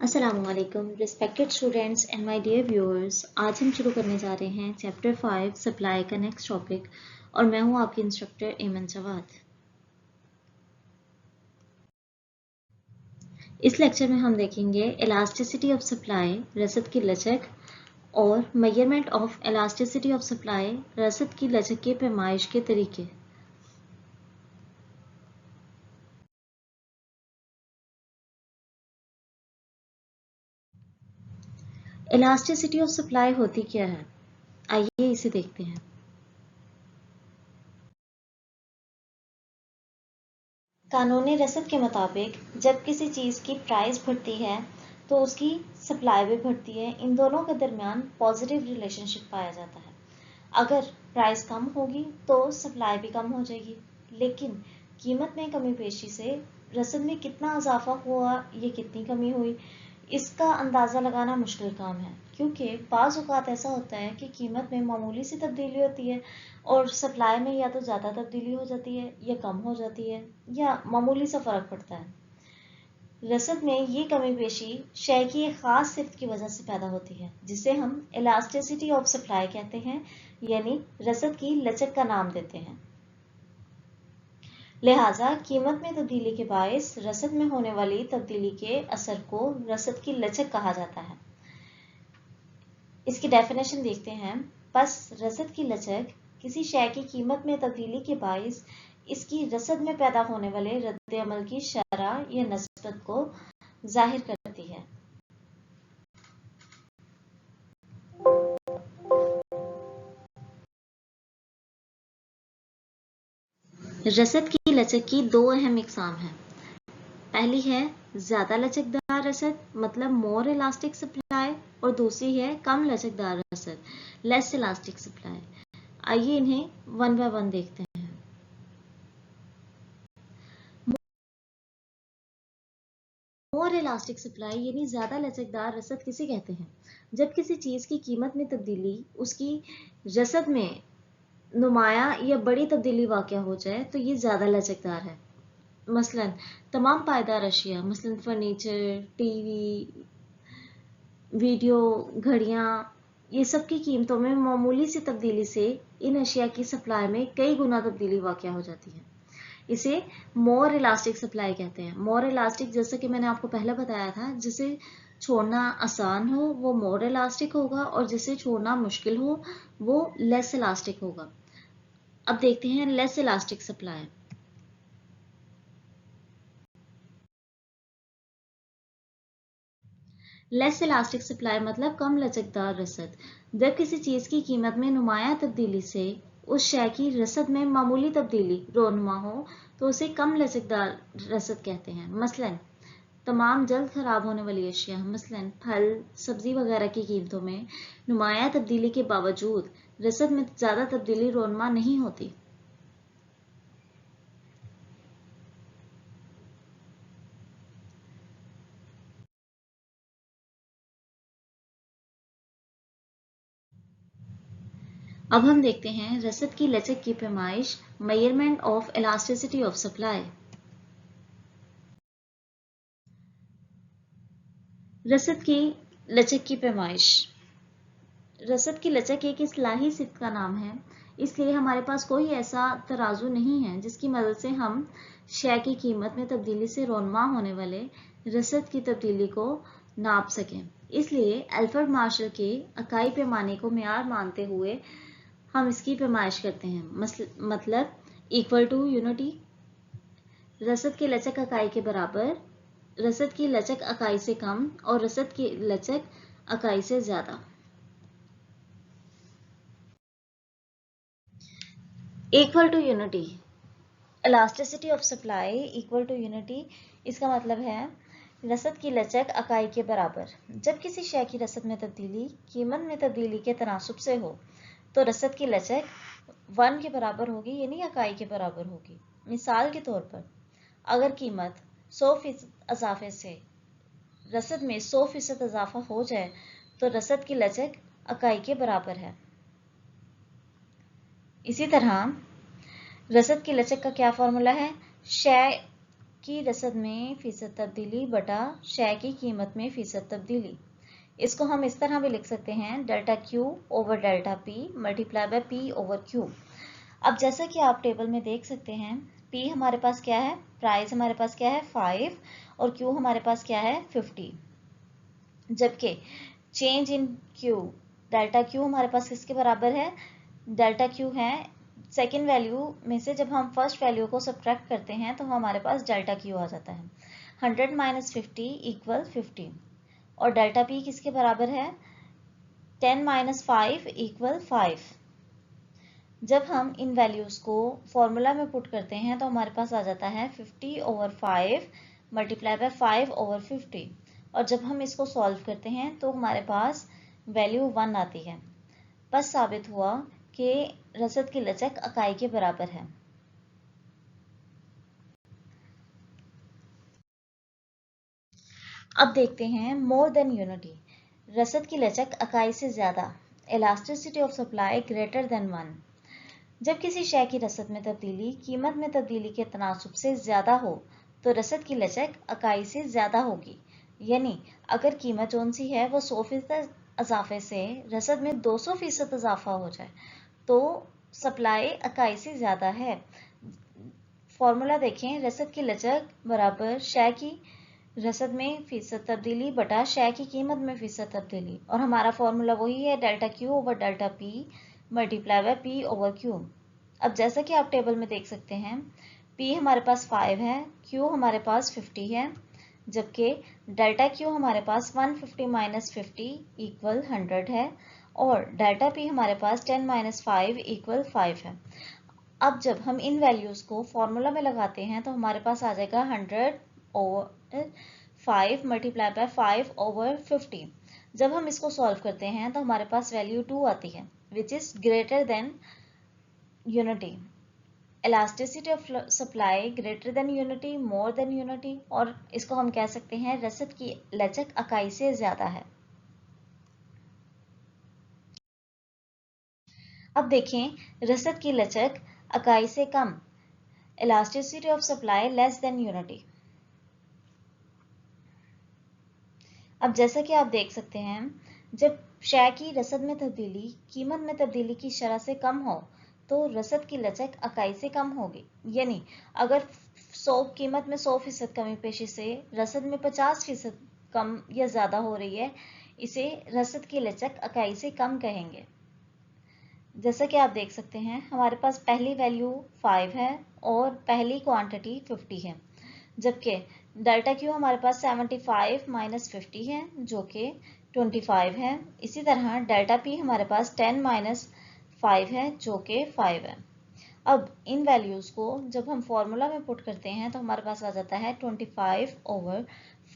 अस्सलामुअलैकुम respected students and my dear viewers. आज हम शुरू करने जा रहे हैं चैप्टर 5 सप्लाई का नेक्स्ट टॉपिक और मैं हूं आपकी इंस्ट्रक्टर एमन जवाद। इस लेक्चर में हम देखेंगे इलास्टिसिटी ऑफ सप्लाई, रसद की लचक और measurement of elasticity of supply, रसद की लचक के पैमाइश के तरीके। इलास्टिसिटी ऑफ सप्लाई होती क्या है, आइए इसे देखते हैं। कानूनी रसद के मुताबिक जब किसी चीज़ की प्राइस बढ़ती है तो उसकी सप्लाई भी बढ़ती है। इन दोनों के दरमियान पॉजिटिव रिलेशनशिप पाया जाता है। अगर प्राइस कम होगी तो सप्लाई भी कम हो जाएगी, लेकिन कीमत में कमी पेशी से रसद में कितना इजाफा हुआ, ये कितनी कमी हुई, इसका अंदाज़ा लगाना मुश्किल काम है, क्योंकि बाज़ औक़ात ऐसा होता है कि कीमत में मामूली सी तब्दीली होती है और सप्लाई में या तो ज़्यादा तब्दीली हो जाती है या कम हो जाती है या मामूली सा फ़र्क पड़ता है। रसद में ये कमी पेशी शय की एक ख़ास सिफ्त की वजह से पैदा होती है, जिसे हम इलास्टिसिटी ऑफ सप्लाई कहते हैं, यानी रसद की लचक का नाम देते हैं। लिहाजा कीमत में तब्दीली के बायस रसद में होने वाली तब्दीली के असर को रसद की लचक कहा जाता है। इसकी डेफिनेशन देखते हैं। बस रसद की लचक किसी शय की कीमत में तब्दीली के बायस इसकी रसद में पैदा होने वाले रद्द अमल की शरह या नस्बत को जाहिर करती है। रसद की लचक की दो अहम इकसाम हैं। पहली है ज़्यादा लचकदार रसद, मतलब मोर इलास्टिक सप्लाई, और दूसरी है कम लचकदार रसद, लेस इलास्टिक सप्लाई। आइए इन्हें वन बाय वन देखते हैं। मोर इलास्टिक सप्लाई यानी ज़्यादा लचकदार रसद किसे कहते हैं? जब किसी चीज़ की कीमत में तब्दीली उसकी रसद में नुमाया या बड़ी तब्दीली वाक़या हो जाए तो ये ज़्यादा लचकदार है। मसलन तमाम पायदार अशिया, मसलन फर्नीचर, टीवी, वीडियो, घड़ियाँ, ये सब की कीमतों में मामूली सी तब्दीली से इन अशिया की सप्लाई में कई गुना तब्दीली वाक़या हो जाती है। इसे मोर इलास्टिक सप्लाई कहते हैं। मोर इलास्टिक, जैसा कि मैंने आपको पहले बताया था, जिसे छोड़ना आसान हो वो मोर इलास्टिक होगा और जिसे छोड़ना मुश्किल हो वो लेस इलास्टिक होगा। अब देखते हैं less elastic supply. Less elastic supply मतलब कम लचकदार रसद। जब किसी चीज़ की कीमत में नुमाया तब्दीली से उस शय की रसद में मामूली तब्दीली रोनुमा हो तो उसे कम लचकदार रसद कहते हैं। मसलन तमाम जल्द खराब होने वाली अशिया, मसलन फल, सब्जी वगैरह की कीमतों में नुमाया तब्दीली के बावजूद रसद में ज़्यादा तब्दीली रोनुमा नहीं होती। अब हम देखते हैं रसद की लचक की पैमाइश, measurement of elasticity of supply. रसद की लचक की पैमाइश। रसद की लचक एक इस्लाही सिफ्त का नाम है, इसलिए हमारे पास कोई ऐसा तराजू नहीं है जिसकी मदद से हम शय की कीमत में तब्दीली से रोनमा होने वाले रसद की तब्दीली को नाप सकें। इसलिए अल्फ्रेड मार्शल के इकाई पैमाने को मेयार मानते हुए हम इसकी पैमाइश करते हैं। मतलब इक्वल टू यूनिटी, रसद की लचक इकाई के बराबर, रसद की लचक इकाई से कम और रसद की लचक इकाई से ज्यादा। Equal to unity, elasticity of supply equal to unity, इसका मतलब है रसद की लचक इकाई के बराबर। जब किसी शय की रसद में तब्दीली कीमत में तब्दीली के तनासुब से हो तो रसद की लचक 1 के बराबर होगी, यानी इकाई के बराबर होगी। मिसाल के तौर पर अगर कीमत 100% इजाफे से रसद में 100% इजाफा हो जाए तो रसद की लचक इकाई के बराबर है। इसी तरह रसद की लचक का क्या फॉर्मूला है? शय की रसद में फीसद तब्दीली बटा शय की कीमत में फीसद तब्दीली। इसको हम इस तरह भी लिख सकते हैं delta Q over delta P multiply by P over Q. अब जैसा कि आप टेबल में देख सकते हैं, पी हमारे पास क्या है, प्राइस हमारे पास क्या है 5 और क्यू हमारे पास क्या है 50। जबकि change in Q delta Q हमारे पास किसके बराबर है, डेल्टा क्यू है सेकेंड वैल्यू में से जब हम फर्स्ट वैल्यू को सब्ट्रैक्ट करते हैं तो हमारे पास डेल्टा क्यू आ जाता है। 100 माइनस 50 इक्वल 50 और डेल्टा पी किसके बराबर है 10 माइनस 5 इक्वल 5। जब हम इन वैल्यूज को फॉर्मूला में पुट करते हैं तो हमारे पास आ जाता है 50 ओवर 5 मल्टीप्लाई बाय 5 ओवर 50 और जब हम इसको सॉल्व करते हैं तो हमारे पास वैल्यू 1 आती है। बस साबित हुआ कि रसद की लचक इकाई के बराबर है। अब देखते हैं मोर देन यूनिटी, रसद की लचक इकाई से ज्यादा, elasticity of supply greater than 1। जब किसी शय की रसद में तब्दीली कीमत में तब्दीली के तनासुब से ज्यादा हो तो रसद की लचक इकाई से ज्यादा होगी। यानी अगर कीमत कौन सी है वो 100% इजाफे से रसद में 200% इजाफा हो जाए तो सप्लाई इकाई से ज्यादा है। फॉर्मूला देखें, रसद की लचक बराबर शय की रसद में फीसद तब्दीली बटा शय की कीमत में फीसद तब्दीली और हमारा फॉर्मूला वही है delta Q over delta P multiply by P over Q. अब जैसा कि आप टेबल में देख सकते हैं, पी हमारे पास 5 है, क्यू हमारे पास 50 है, जबकि डेल्टा क्यू हमारे पास 150 माइनस 50 इक्वल 100 है और डेल्टा पी हमारे पास 10 माइनस 5 इक्वल 5 है। अब जब हम इन वैल्यूज को फॉर्मूला में लगाते हैं तो हमारे पास आ जाएगा 100 ओवर 5 मल्टीप्लाई बाय 5 ओवर 50। जब हम इसको सॉल्व करते हैं तो हमारे पास वैल्यू 2 आती है which is greater than unity. Elasticity of supply greater than unity, more than unity, और इसको हम कह सकते हैं रसद की लचक इकाई से ज्यादा है। अब देखें रसद की लचक इकाई से कम, elasticity of supply less than unity. अब जैसा कि आप देख सकते हैं, जब शय की रसद में तब्दीली कीमत में तब्दीली की शरह से कम हो तो रसद की लचक इकाई से कम होगी। यानी अगर 100 कीमत में 100% कमी पेशी से रसद में 50% कम या ज्यादा हो रही है, इसे रसद की लचक इकाई से कम कहेंगे। जैसा कि आप देख सकते हैं, हमारे पास पहली वैल्यू 5 है और पहली क्वांटिटी 50 है, जबकि डेल्टा क्यू हमारे पास 75 माइनस 50 है जो कि 25 है। इसी तरह डेल्टा पी हमारे पास 10 माइनस 5 है जो कि 5 है। अब इन वैल्यूज को जब हम फॉर्मूला में पुट करते हैं तो हमारे पास आ जाता है 25 ओवर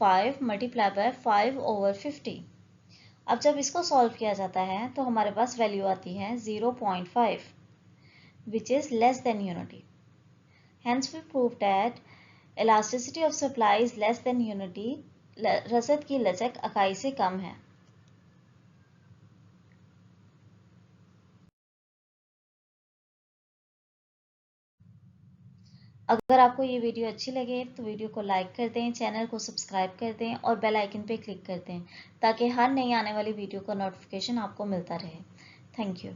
5 मल्टीप्लाई बाय 5 ओवर 50। अब जब इसको सॉल्व किया जाता है तो हमारे पास वैल्यू आती है 0.5 which is less than unity. Hence we prove that elasticity of supply is less than unity. रसद की लचक इकाई से कम है। अगर आपको ये वीडियो अच्छी लगे तो वीडियो को लाइक कर दें, चैनल को सब्सक्राइब कर दें और बेल आइकन पे क्लिक कर दें ताकि हर नई आने वाली वीडियो का नोटिफिकेशन आपको मिलता रहे। Thank you.